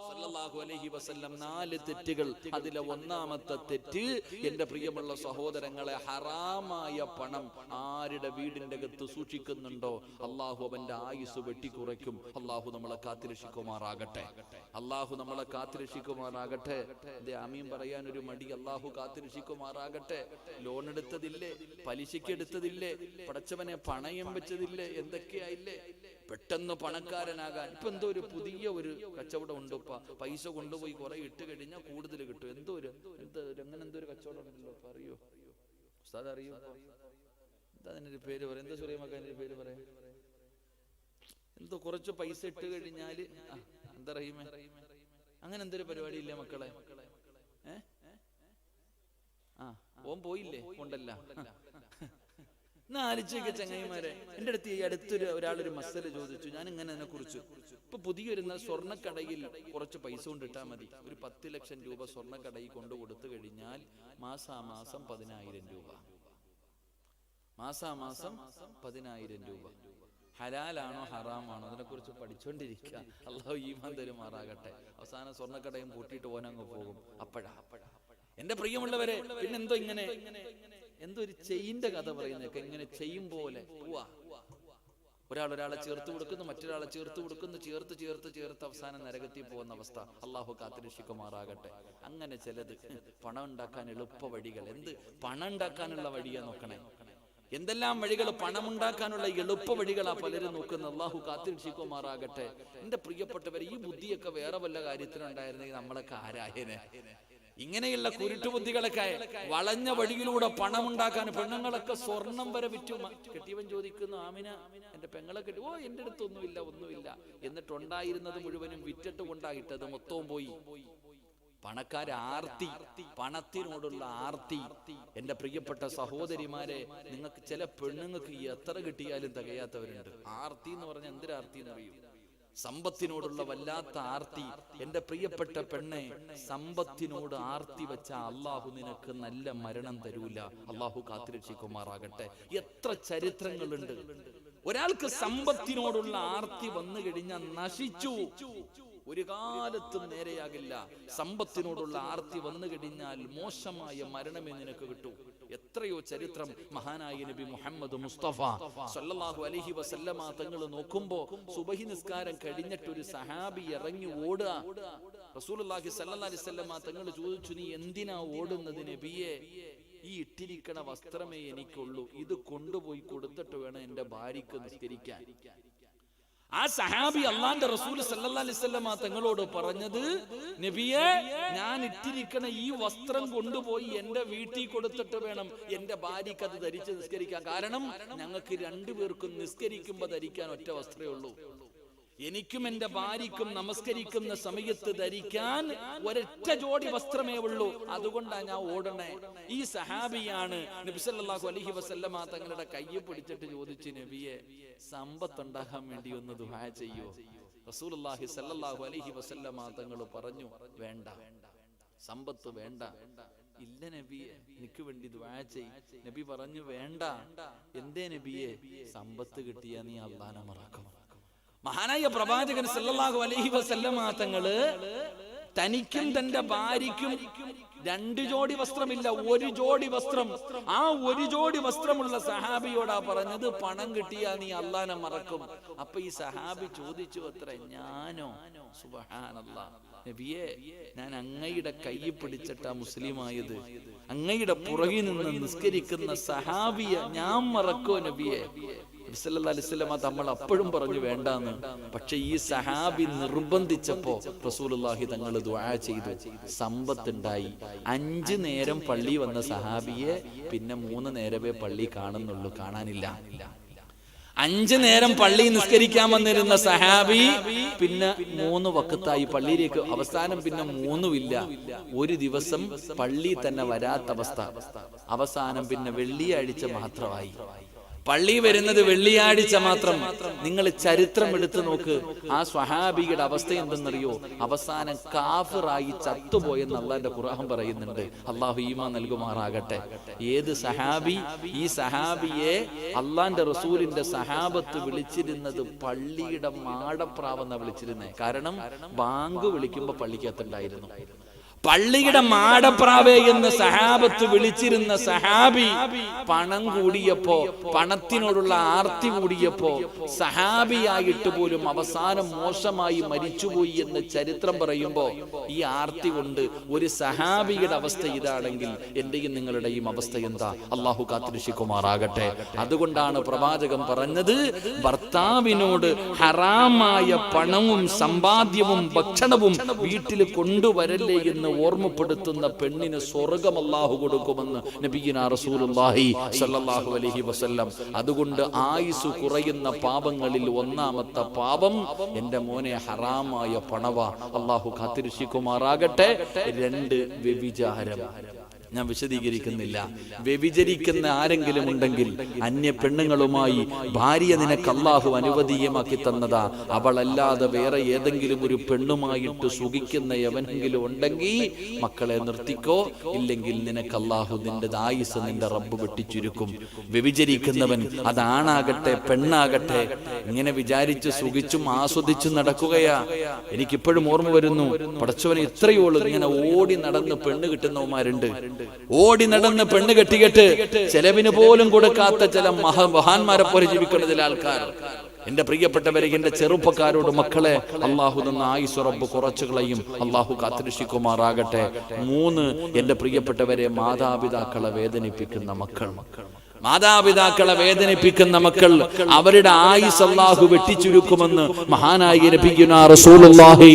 Speaker 1: സല്ലല്ലാഹു അലൈഹി വസല്ലം 4 തെറ്റുകൾ. അതിലെ ഒന്നാമത്തെ തെറ്റ്, എന്റെ പ്രിയമുള്ള സഹോദരങ്ങളെ, ഹറാമായ പണം ആരുടെ വീടിന്റെ അകത്ത് സൂക്ഷിക്കുന്നുണ്ടോ അല്ലാഹു അവന്റെ ആയുസ് വെട്ടിക്കുറയ്ക്കും. അല്ലാഹു നമ്മളെ കാത്തിരക്ഷിക്കുമാറാകട്ടെ. അല്ലാഹു നമ്മളെ കാത്തിരക്ഷിക്കുമാറാകട്ടെ. ആമീൻ പറയാൻ ഒരു മടി. അല്ലാഹു കാത്തിരക്ഷിക്കുമാറാകട്ടെ. ലോൺ എടുത്തതില്ലേ, പലിശയ്ക്ക് എടുത്തതില്ലേ, പടച്ചവനെ പണയം വെച്ചതില്ലേ, എന്തൊക്കെയായില്ലേ. പെട്ടെന്ന് പണക്കാരനാകാൻ ഇപ്പൊ എന്തോ ഒരു പുതിയ ഒരു കച്ചവടം ഉണ്ട്. പൈസ കൊണ്ടുപോയി കുറെ ഇട്ട് കഴിഞ്ഞാൽ കൂടുതൽ കിട്ടും. അങ്ങനെ എന്തോ ഒരു കച്ചവടം ഉണ്ടല്ലോ, അറിയോ ഉസ്താദ്? അറിയോ? എന്താ അതിനൊരു പേര് പറയാം? എന്താ സുലൈമാക്ക അതിന്റെ പേര് പറയാം? എന്തോ കുറച്ച് പൈസ ഇട്ട് കഴിഞ്ഞാല് എന്താ റഹീമേ, അങ്ങനെ എന്തൊരു പരിപാടി ഇല്ലേ മക്കളെ? ഓൻ പോയില്ലേ? കൊണ്ടല്ല. ആലോചിക്ക ചങ്ങായിമാരെ, എന്റെ അടുത്ത് ഈ അടുത്തൊരു ഒരാളൊരു മസല ചോദിച്ചു. ഞാൻ ഇങ്ങനെ അതിനെ കുറിച്ച് ഇപ്പൊ പുതിയൊരു സ്വർണ്ണക്കടയിൽ കുറച്ച് പൈസ കൊണ്ടിട്ടാ മതി. ഒരു 10 ലക്ഷം രൂപ സ്വർണ്ണക്കടയിൽ കൊണ്ടു കൊടുത്തു കഴിഞ്ഞാൽ മാസാമാസം 10,000 രൂപ. മാസാമാസം 10,000 രൂപ. ഹലാലാണോ ഹറാമാണോ അതിനെ കുറിച്ച് പഠിച്ചോണ്ടിരിക്കുക. അല്ലാഹു ഈമാൻ തരുമാറാകട്ടെ. അവസാനം സ്വർണ്ണക്കടയും പൂട്ടിയിട്ട് ഓനങ്ങ് പോകും. അപ്പോഴാ എന്റെ പ്രിയമുള്ളവരെ, പിന്നെന്തോ ഇങ്ങനെ എന്തോ ഒരു ചെയിന്റെ കഥ പറയുന്നൊക്കെ, ഇങ്ങനെ ചെയ്യും പോലെ പോവാ. ഒരാളെ ചേർത്ത് കൊടുക്കുന്നു, മറ്റൊരാളെ ചേർത്ത് കൊടുക്കുന്നു, ചേർത്ത് അവസാനം നരകത്തിൽ പോകുന്ന അവസ്ഥ. അല്ലാഹു കാത്തിരക്ഷിക്കുമാറാകട്ടെ. അങ്ങനെ ചിലത് പണം ഉണ്ടാക്കാൻ എളുപ്പ വഴികൾ. എന്ത് പണം ഉണ്ടാക്കാനുള്ള വഴിയാ നോക്കണേ. എന്തെല്ലാം വഴികൾ, പണമുണ്ടാക്കാനുള്ള എളുപ്പ വഴികളാ പലരും നോക്കുന്നത്. അല്ലാഹു കാത്തിരക്ഷിക്കുമാറാകട്ടെ. എന്റെ പ്രിയപ്പെട്ടവർ, ഈ ബുദ്ധിയൊക്കെ വേറെ വല്ല കാര്യത്തിനുണ്ടായിരുന്നെങ്കിൽ നമ്മളൊക്കെ ആരായനെ. ഇങ്ങനെയുള്ള കുരുട്ടുബുദ്ധികളൊക്കെ വളഞ്ഞ വഴിയിലൂടെ പണമുണ്ടാക്കാൻ പെണ്ണുങ്ങളൊക്കെ സ്വർണം വരെ വിറ്റു. കെട്ടിയവൻ ചോദിക്കുന്നു, ആമിന എന്റെ പെങ്ങളെ കെട്ടി. ഓ എന്റെ അടുത്ത് ഒന്നുമില്ല. എന്നിട്ടുണ്ടായിരുന്നത് മുഴുവനും വിറ്റിട്ട് കൊണ്ടായിട്ടത് മൊത്തവും പോയി. പണക്കാരെ ആർത്തി, പണത്തിനോടുള്ള ആർത്തി. എന്റെ പ്രിയപ്പെട്ട സഹോദരിമാരെ, നിങ്ങൾക്ക് ചില പെണ്ണുങ്ങൾക്ക് എത്ര കിട്ടിയാലും തികയാത്തവരുണ്ട്. ആർത്തി എന്ന് പറഞ്ഞാൽ എന്തൊരാർത്തി എന്നറിയും? സമ്പത്തിനോടുള്ള വല്ലാത്ത ആർത്തി. എന്റെ പ്രിയപ്പെട്ട പെണ്ണെ, സമ്പത്തിനോട് ആർത്തി വെച്ച അല്ലാഹു നിനക്ക് നല്ല മരണം തരൂല. അല്ലാഹു കാത്തിരക്ഷിക്കുമാറാകട്ടെ. എത്ര ചരിത്രങ്ങളുണ്ട്. ഒരാൾക്ക് സമ്പത്തിനോടുള്ള ആർത്തി വന്നു കഴിഞ്ഞാൽ നശിച്ചു, ഒരു കാലത്തും നേരെയാകില്ല. സമ്പത്തിനോടുള്ള ആർത്തി വന്നു കഴിഞ്ഞാൽ മോശമായ മരണമേ നിനക്ക് കിട്ടൂ. എത്രയോ ചരിത്രം മഹാനായ നബി മുഹമ്മദ് മുസ്തഫ സല്ലല്ലാഹു അലൈഹി വസല്ലമ തങ്ങൾ നോക്കുമ്പോ, സുബഹി നിസ്കാരം കഴിഞ്ഞിട്ട് ഒരു സഹാബി ഇറങ്ങി ഓടുക. റസൂലുള്ളാഹി സല്ലല്ലാഹു അലൈഹി വസല്ലമ തങ്ങൾ ചോദിച്ചു, നീ എന്തിനാ ഓടുന്നത് നബിയെ? ഈ ഇട്ടിരിക്കണ വസ്ത്രമേ എനിക്കുള്ളൂ, ഇത് കൊണ്ടുപോയി കൊടുത്തിട്ട് വേണം എന്റെ ഭാര്യക്ക് നിസ്കരിക്കാൻ. ആ സഹാബി അള്ളാന്റെ റസൂൽ സല്ലല്ലാഹു അലൈഹി വസല്ലമ തങ്ങളോട് പറഞ്ഞത്, നബിയെ, ഞാൻ ഇട്ടിരിക്കണ ഈ വസ്ത്രം കൊണ്ടുപോയി എന്റെ വീട്ടിൽ കൊടുത്തിട്ട് വേണം എന്റെ ഭാര്യക്ക് അത് ധരിച്ച് നിസ്കരിക്കാൻ. കാരണം ഞങ്ങൾക്ക് 2 പേർക്കും നിസ്കരിക്കുമ്പോ ധരിക്കാൻ ഒറ്റ വസ്ത്രമേ ഉള്ളൂ. എനിക്കും എന്റെ ഭാര്യക്കും നമസ്കരിക്കുന്ന സമയത്ത് ധരിക്കാൻ ഒരൊറ്റ ജോഡി വസ്ത്രമേ ഉള്ളൂ. അതുകൊണ്ടാണ് ഞാൻ ഓടണേ. ഈ സഹാബിയാണ് നബി സല്ലല്ലാഹു അലൈഹി വസല്ലമ തങ്ങളുടെ കയ്യെ പിടിച്ചിട്ട് ചോദിച്ചു, നബിയെ, സമ്പത്തുണ്ടാകാൻ വേണ്ടി ഒന്ന് ദുആ ചെയ്യോ? റസൂലുള്ളാഹി സല്ലല്ലാഹു അലൈഹി വസല്ലമ തങ്ങൾ പറഞ്ഞു, വേണ്ട, സമ്പത്ത് വേണ്ട. ഇല്ല നബിയെ, എനിക്ക് വേണ്ടി ദുആ ചെയ്. നബി പറഞ്ഞു, വേണ്ട. എന്തേ നബിയെ? സമ്പത്ത് കിട്ടിയാ നീ അല്ലാഹനെ മറക്കും. മഹാനായ പ്രവാചകൻ സല്ലല്ലാഹു അലൈഹി വസല്ലമ തങ്ങള് തനിക്കും തന്റെ ഭാര്യയ്ക്കും 2 ജോഡി വസ്ത്രമില്ല, 1 ജോഡി വസ്ത്രം. ആ 1 ജോഡി വസ്ത്രമുള്ള സഹാബിയോടാ പറഞ്ഞത്, പണം കിട്ടിയാ നീ അല്ലാഹനെ മറക്കും. അപ്പൊ ഈ സഹാബി ചോദിച്ചു, അത്ര ഞാനോ? സുബ്ഹാനല്ലാഹ് നബിയെ, ഞാൻ അങ്ങയുടെ കൈ പിടിച്ചിട്ടാ മുസ്ലിമായത്. അങ്ങയുടെ പുറകിൽ നിന്ന് നിസ്കരിക്കുന്ന സഹാബിയെ ഞാൻ മറക്കോ നബിയെ?
Speaker 2: സല്ലല്ലാഹു അലൈഹി വസല്ലം തങ്ങൾ അപ്പോഴും പറഞ്ഞു വേണ്ടാന്ന്. പക്ഷെ ഈ സഹാബി നിർബന്ധിച്ചപ്പോ റസൂലുള്ളാഹി തങ്ങൾ ദുആ ചെയ്തു, സമ്പത്തുണ്ടായി. 5 നേരം പള്ളി വന്ന സഹാബിയെ പിന്നെ 3 നേരമേ പള്ളി കാണുന്നുള്ളൂ, കാണാനില്ല. 5 നേരം പള്ളി നിസ്കരിക്കാൻ വന്നിരുന്ന സഹാബി പിന്നെ 3 വഖത്തായി പള്ളിയിലേക്ക്. അവസാനം പിന്നെ 3 ഇല്ല. ഒരു ദിവസം പള്ളി തന്നെ വരാത്ത അവസ്ഥ. അവസാനം പിന്നെ വെള്ളിയാഴ്ച മാത്രമായി. പള്ളി വരുന്നത് വെള്ളിയാഴ്ച മാത്രം. നിങ്ങൾ ചരിത്രം എടുത്തു നോക്ക്. ആ സ്വഹാബിയുടെ അവസ്ഥ എന്തെന്നറിയോ? അവസാനം കാഫിറായി ചത്തുപോയെന്ന് അള്ളാന്റെ ഖുർആൻ പറയുന്നുണ്ട്. അള്ളാഹു ഈമാൻ നൽകുമാറാകട്ടെ. ഏത് സഹാബി? ഈ സഹാബിയെ അള്ളാന്റെ റസൂലിന്റെ സഹാബത്ത് വിളിച്ചിരുന്നത് പള്ളിയുടെ മാടപ്രാവെന്നാ വിളിച്ചിരുന്നേ. കാരണം ബാങ്ക് വിളിക്കുമ്പോ പള്ളിക്കകത്തുണ്ടായിരുന്നു. പള്ളിയുടെ മാടപ്രാവേ എന്ന് സഹാബത്ത് വിളിച്ചിരുന്ന സഹാബി പണം കൂടിയപ്പോ, പണത്തിനോടുള്ള ആർത്തി കൂടിയപ്പോ സഹാബിയായിട്ട് പോലും അവസാനം മോശമായി മരിച്ചുപോയി എന്ന് ചരിത്രം പറയുമ്പോ ഈ ആർത്തി കൊണ്ട് ഒരു സഹാബിയുടെ അവസ്ഥ ഇതാണെങ്കിൽ എന്റെയും നിങ്ങളുടെയും അവസ്ഥ എന്താ? അള്ളാഹു കാത്തുരക്ഷിക്കുമാറാകട്ടെ. അതുകൊണ്ടാണ് പ്രവാചകൻ പറഞ്ഞത്, ഭർത്താവിനോട് ഹറാമായ പണവും സമ്പാദ്യവും ഭക്ഷണവും വീട്ടിൽ കൊണ്ടുവരല്ലേ എന്ന് ഓർമ്മപ്പെടുത്തുന്ന പെണ്ണിന് സ്വർഗ്ഗം അല്ലാഹു കൊടുക്കുമെന്ന് നബിയുനാ റസൂലുള്ളാഹി സ്വല്ലല്ലാഹു അലൈഹി വസല്ലം. അതുകൊണ്ട് ആയുസ് കുറയുന്ന പാപങ്ങളിൽ ഒന്നാമത്തെ പാപം എന്റെ മോനെ ഹറാമായ പണവ. അല്ലാഹു കാത്തിരക്ഷിക്കുമാറാകട്ടെ. 2 വ്യഭിചാരം. ഞാൻ വിശദീകരിക്കുന്നില്ല. വ്യഭിചരിക്കുന്ന ആരെങ്കിലും ഉണ്ടെങ്കിൽ അന്യ പെണ്ണുങ്ങളുമായി ഭാര്യ നിനക്ക് അല്ലാഹു അനുവദീയമാക്കി തന്നതാ, അവളല്ലാതെ വേറെ ഏതെങ്കിലും ഒരു പെണ്ണുമായിട്ട് സുഖിക്കുന്ന എവനെങ്കിലും ഉണ്ടെങ്കിൽ മക്കളെ നിർത്തിക്കോ. ഇല്ലെങ്കിൽ നിനക്ക് അല്ലാഹു നിന്റെ ആയുസ് നിന്റെ റബ്ബ് വെട്ടിച്ചുരുക്കും. വ്യഭിചരിക്കുന്നവൻ അതാണാകട്ടെ പെണ്ണാകട്ടെ ഇങ്ങനെ വിചാരിച്ച് സുഖിച്ചും ആസ്വദിച്ചും നടക്കുകയാ. എനിക്കിപ്പോഴും ഓർമ്മ വരുന്നു, പടച്ചവനെ ഇത്രയോളം ഇങ്ങനെ ഓടി നടന്ന് പെണ്ണ് കിട്ടുന്നവന്മാരുണ്ട്. ഓടി നടന്ന് പെണ്ണ് കെട്ടികെട്ട് ചെലവിന് പോലും കൊടുക്കാത്ത ചില മഹാന്മാരെ പോലെ ജീവിക്കുന്ന ചില ആൾക്കാർ. എന്റെ പ്രിയപ്പെട്ടവരെ, എന്റെ ചെറുപ്പക്കാരോട്, മക്കളെ, അള്ളാഹു തന്ന ആയുസ് റബ്ബ് കുറച്ചുകളെയും അള്ളാഹു കാത്തുരക്ഷിക്കുമാറാകട്ടെ. 3 എന്റെ പ്രിയപ്പെട്ടവരെ, മാതാപിതാക്കളെ വേദനിപ്പിക്കുന്ന മക്കൾ. മാതാപിതാക്കളെ വേദനിപ്പിക്കുന്ന മക്കൾ, അവരുടെ ആയുസ് അല്ലാഹു വെട്ടിച്ചുരുക്കുമെന്ന് മഹാനായ നബിയുനാ റസൂലുള്ളാഹി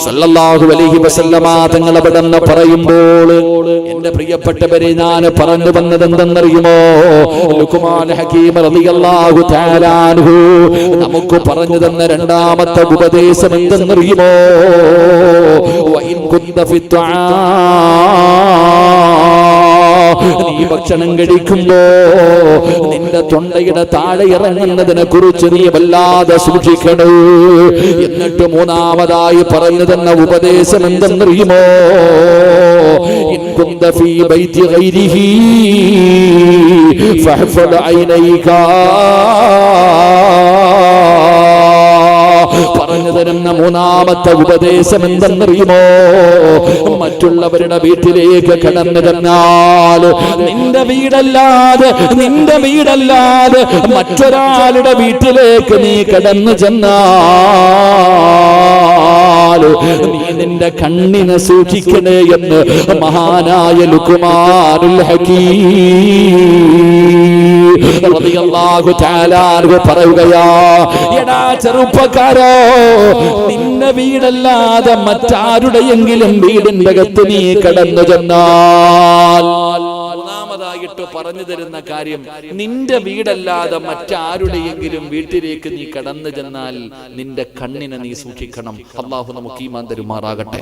Speaker 2: സ്വല്ലല്ലാഹു അലൈഹി വസല്ലമ തങ്ങൾ അവിടെന്ന് പറയുമ്പോൾ എന്റെ പ്രിയപ്പെട്ടവരെ, ഞാൻ പറഞ്ഞു വന്നത് എന്തെന്നറിയുമോ? ലുഖ്മാൻ ഹകീം റളിയല്ലാഹു തആല അൻഹു നമുക്ക് പറഞ്ഞു തന്ന രണ്ടാമത്തെ ഉപദേശം എന്തെന്നറിയുമോ? വഇൻ കുന്ത ഫിത്ആ, നീ ഭക്ഷണം കഴിക്കുമ്പോ നിന്റെ തൊണ്ടയുടെ താഴെ ഇറങ്ങുന്നതിനെ കുറിച്ച് നീ വല്ലാതെ സൂക്ഷിക്കണേ. എന്നിട്ട് 3ാമതായി പറഞ്ഞു തന്ന ഉപദേശം എന്തെന്നറിയുമോ? ഇൻ കുന്ത ഫീ ബൈതി ഗൈരിഹി ഫഹ്ഫദ് ഐനൈക. പറഞ്ഞു തരുന്ന 3ാമത്തെ ഉപദേശം എന്തെന്നറിയുമോ? മറ്റുള്ളവരുടെ വീട്ടിലേക്ക് കടന്നു ചെന്നാൽ നിന്റെ വീടല്ലാതെ മറ്റൊരാളുടെ വീട്ടിലേക്ക് നീ കടന്നു ചെന്നാൽ നീ നിന്റെ കണ്ണിനെ സൂക്ഷിക്കണേ എന്ന് മഹാനായ ലുഖ്മാനുൽ ഹകീം റളിയല്ലാഹു തആല അൻഹു പറയുകയാ. എടാ ചെറുപ്പക്കാരോ, നിന്റെ വീടല്ലാതെ മറ്റാരുടെയെങ്കിലും വീടിന്റെ അകത്ത് നീ കടന്നു ചെന്നാൽ, 3ാമതായിട്ട് പറഞ്ഞു തരുന്ന കാര്യം, നിന്റെ വീടല്ലാതെ മറ്റാരുടെയെങ്കിലും വീട്ടിലേക്ക് നീ കടന്നു ചെന്നാൽ നിന്റെ കണ്ണിനെ നീ സൂക്ഷിക്കണം. അല്ലാഹു നമുക്ക് ഈമാൻ തരുമാറാകട്ടെ.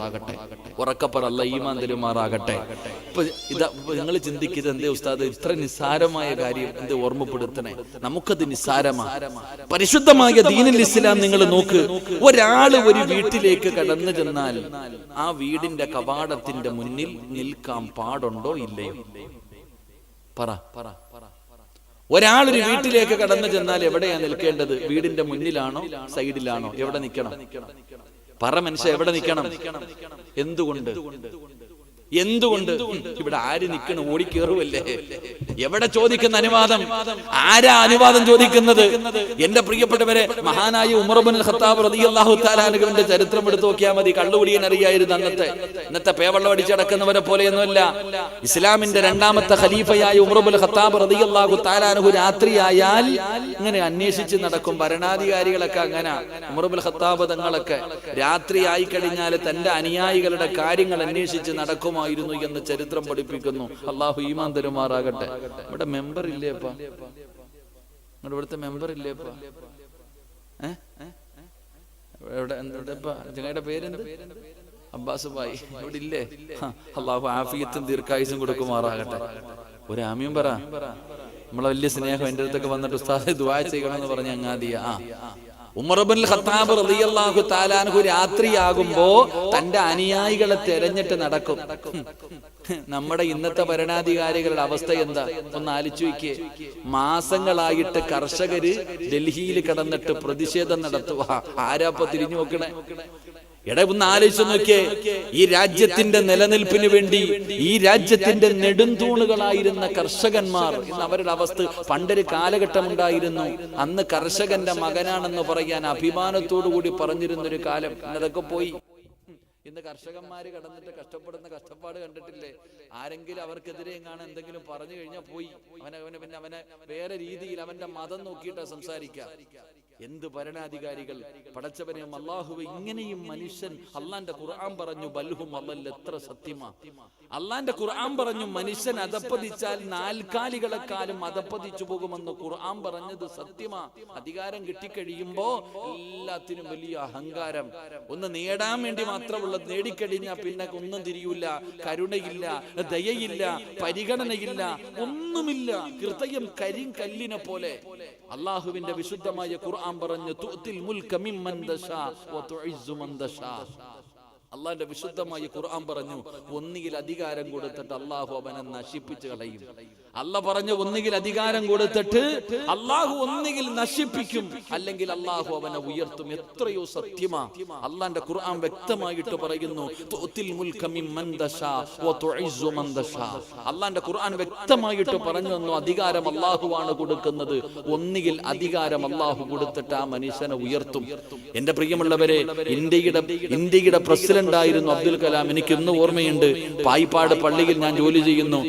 Speaker 2: ഉറക്കപ്പറ, അല്ലാഹു ഈമാൻ തരുമാറാകട്ടെ. ഇപ്പൊ ഇതാ നിങ്ങൾ ചിന്തിക്കുന്നത്, എന്തേ ഉസ്താദ് ഇത്ര നിസ്സാരമായ കാര്യം എന്ത് ഓർമ്മപ്പെടുത്തണേ? നമുക്കത് നിസ്സാരമാണ്. പരിശുദ്ധമായ ദീനുൽ ഇസ്ലാം നിങ്ങൾ നോക്ക്. ഒരാള് ഒരു വീട്ടിലേക്ക് കടന്നു ചെന്നാൽ ആ വീടിന്റെ കവാടത്തിന്റെ മുന്നിൽ നിൽക്കാൻ പാടുണ്ടോ ഇല്ലയോ? പറ. ഒരാളൊരു വീട്ടിലേക്ക് കടന്നു ചെന്നാൽ എവിടെയാ നിൽക്കേണ്ടത്? വീടിന്റെ മുന്നിലാണോ സൈഡിലാണോ? എവിടെ നിൽക്കണം? പറ മനുഷ്യ, എവിടെ നിൽക്കണം? എന്തുകൊണ്ട്? എന്തുകൊണ്ട്? ഇവിടെ ആര് നിൽക്കണ ഓടിക്കേറുവല്ലേ? എവിടെ ചോദിക്കുന്ന അനുവാദം? ആരാ അനുവാദം ചോദിക്കുന്നത്? എന്റെ പ്രിയപ്പെട്ടവരെ, മഹാനായ ഉമർ ഇബ്നുൽ ഖത്താബ് റളിയല്ലാഹു തആല അൻഹുവിന്റെ ചരിത്രം എടുത്തു നോക്കിയാൽ മതി. കള്ളുകുടിയൻ അറിയായിരുന്നു ഇന്നത്തെ പേവെള്ളം അടിച്ചടക്കുന്നവരെ പോലെയൊന്നുമല്ല. ഇസ്ലാമിന്റെ രണ്ടാമത്തെ ഖലീഫയായ ഉമർ ഇബ്നുൽ ഖത്താബ് റളിയല്ലാഹു തആല അൻഹു രാത്രിയായാൽ ഇങ്ങനെ അന്വേഷിച്ച് നടക്കും. ഭരണാധികാരികളൊക്കെ അങ്ങനെ, ഉമർ ഇബ്നുൽ ഖത്താബ് തങ്ങളൊക്കെ രാത്രിയായി കഴിഞ്ഞാൽ തന്റെ അനുയായികളുടെ കാര്യങ്ങൾ അന്വേഷിച്ച് നടക്കുമായിരുന്നു എന്ന് ചരിത്രം പഠിപ്പിക്കുന്നു. അള്ളാഹു ഈമാൻ തരുമാറാകട്ടെ. ഇവിടെ മെമ്പർ ഇല്ലേപ്പാ? നിങ്ങളുടെ ഇവിടുത്തെ മെമ്പർ ഇല്ലേപ്പാ? ചങ്ങയുടെ പേരെന്ത്? അബ്ബാസ് ഭായി ഇവിടെ ഇല്ലേ? അള്ളാഹു ആഫിയത്തും ദീർഘായുസും കൊടുക്കുമാറാകട്ടെ. ഒരു ആമീൻ പറ. നമ്മളെ വലിയ സ്നേഹം എന്റെ അടുത്തൊക്കെ വന്നിട്ട് ഉസ്താദെ ദുആ ചെയ്യണമെന്ന് പറഞ്ഞ അങ്ങാദിയ. ഉമർ ഇബ്നുൽ ഖത്താബ് റളിയല്ലാഹു തആല അൻഹു രാത്രിയാകുമ്പോ തന്റെ അനുയായികളെ തെരഞ്ഞിട്ട് നടക്കും. നമ്മുടെ ഇന്നത്തെ ഭരണാധികാരികളുടെ അവസ്ഥ എന്താ? ഒന്ന് ആലോചിച്ച് നോക്കിയേ. മാസങ്ങളായിട്ട് കർഷകര് ഡൽഹിയിൽ കിടന്നിട്ട് പ്രതിഷേധം നടത്തുക. ആരാപ്പ തിരിഞ്ഞു നോക്കണേ? ഒന്ന് ആലോചിച്ച് നോക്കിയേ. ഈ രാജ്യത്തിന്റെ നിലനിൽപ്പിന് വേണ്ടി ഈ രാജ്യത്തിന്റെ നെടുന്തൂണുകളായിരുന്ന കർഷകന്മാർ ഇന്ന് അവരുടെ അവസ്ഥ. പണ്ടൊരു കാലഘട്ടം ഉണ്ടായിരുന്നു, അന്ന് കർഷകന്റെ മകനാണെന്ന് പറയാൻ അഭിമാനത്തോടു കൂടി പറഞ്ഞിരുന്നൊരു കാലം. അതൊക്കെ പോയി. ഇന്ന് കർഷകന്മാര് കടന്നിട്ട് കഷ്ടപ്പെടുന്ന കഷ്ടപ്പാട് കണ്ടിട്ടില്ലേ? ആരെങ്കിലും അവർക്കെതിരെ എങ്ങാനും എന്തെങ്കിലും പറഞ്ഞു കഴിഞ്ഞാൽ പോയി. അവനെ വേറെ രീതിയിൽ അവന്റെ മതം നോക്കിയിട്ടാ സംസാരിക്കുക. എന്ത് ഭരണാധികാരികൾ! പടച്ചവനെ അല്ലാഹുവേ, ഇങ്ങനെയും മനുഷ്യൻ. അള്ളാന്റെ ഖുർആൻ പറഞ്ഞു ബൽഹും അല്ലൽ, എത്ര സത്യമാ. അള്ളാന്റെ ഖുർആൻ പറഞ്ഞു മനുഷ്യൻ അധപ്പതിച്ചാൽ നാൽക്കാലികളെക്കാളും അധപ്പതിച്ചു പോകുമെന്ന് ഖുർആൻ പറഞ്ഞത് സത്യമാ. അധികാരം കിട്ടിക്കഴിയുമ്പോ എല്ലാത്തിനും വലിയ അഹങ്കാരം. ഒന്ന് നേടാൻ വേണ്ടി മാത്രമുള്ളത് നേടിക്കഴിഞ്ഞാൽ പിന്നെ ഒന്നും തിരിയൂല. കരുണയില്ല, ദയയില്ല, പരിഗണനയില്ല, ഒന്നുമില്ല. ഹൃദയം കരിങ്കല്ലിനെ പോലെ. അള്ളാഹുവിന്റെ വിശുദ്ധമായ ഖുർആൻ പറഞ്ഞു തുഅ്തിൽ മുൽക മിമ്മൻ തശാ വ തുഇസ്സു മൻ തശാ. അള്ളാന്റെ വിശുദ്ധമായ ഖുർആൻ പറഞ്ഞു ഒന്നുകിൽ അധികാരം കൊടുത്തിട്ട് അള്ളാഹു അവനെ നശിപ്പിച്ചു കളയും. അല്ല പറഞ്ഞു ഒന്നുകിൽ അധികാരം കൊടുത്തിട്ട് അള്ളാഹു ഒന്നുകിൽ നശിപ്പിക്കും, അല്ലെങ്കിൽ അള്ളാഹു അവനെ ഉയർത്തും. എത്രയോ സത്യമാ. അള്ളാന്റെ ഖുർആൻ വ്യക്തമായിട്ട് പറയുന്നു തുഅ്തിൽ മുൽക മിമ്മൻ തശാ വ തുഇസ്സു മൻ തശാ. അള്ളാന്റെ ഖുർആൻ വ്യക്തമായിട്ട് പറഞ്ഞു തന്നു അധികാരം അള്ളാഹുവാണ് കൊടുക്കുന്നത്. ഒന്നുകിൽ അധികാരം അള്ളാഹു കൊടുത്തിട്ട് ആ മനുഷ്യനെ ഉയർത്തും. എന്റെ പ്രിയമുള്ളവരെ, ഇന്ത്യയുടെ പ്രസിഡന്റ് ആയിരുന്നു അബ്ദുൽ കലാം. എനിക്ക് ഇന്ന് ഓർമ്മയുണ്ട്. പായിപ്പാട് പള്ളിയിൽ ഞാൻ ജോലി ചെയ്യുന്നു.